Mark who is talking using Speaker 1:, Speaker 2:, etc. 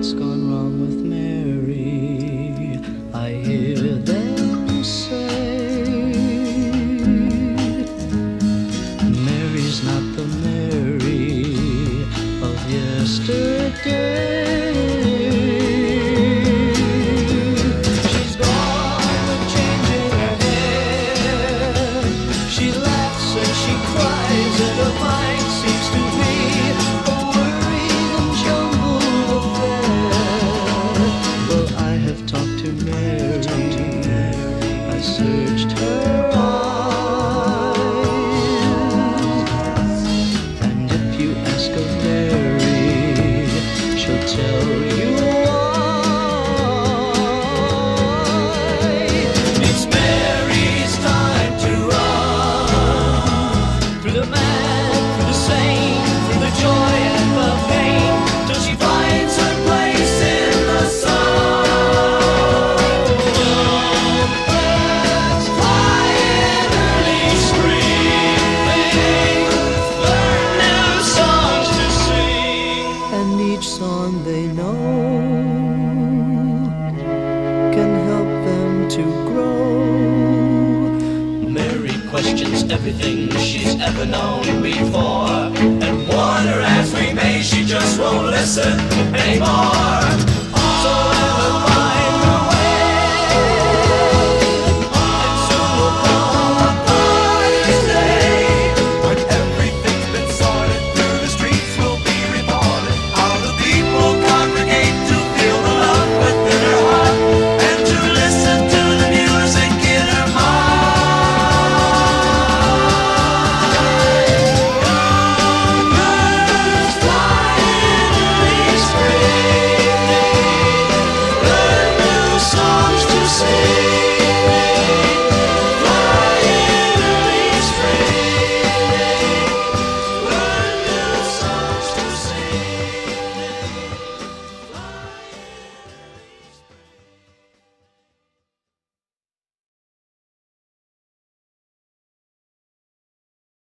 Speaker 1: what's gone wrong with Mary. I hear them say Mary's not the Mary of yesterday. She's gone with changing her hair. She laughs and she cries and her mind seems to be a worried and jumbled affair. Well, I have talked to Mary. I searched her eyes, and if you ask of Mary, she'll tell you why. It's Mary's time to run through the mad, through the sane, through the joy and the pain, till she finds her place in the sun. Birds flying early screaming, learn new songs to sing, and each song they know can help them to grow. Mary questions everything she's ever known before, and warn her as we may, she just won't listen anymore. So let her find her way, and soon will come a party's day, when everything's been sorted, through the streets will be reported, how the people congregate to feel the love within her heart, and to listen to the music in her mind. Birds flying early screaming, learn new songs to sing.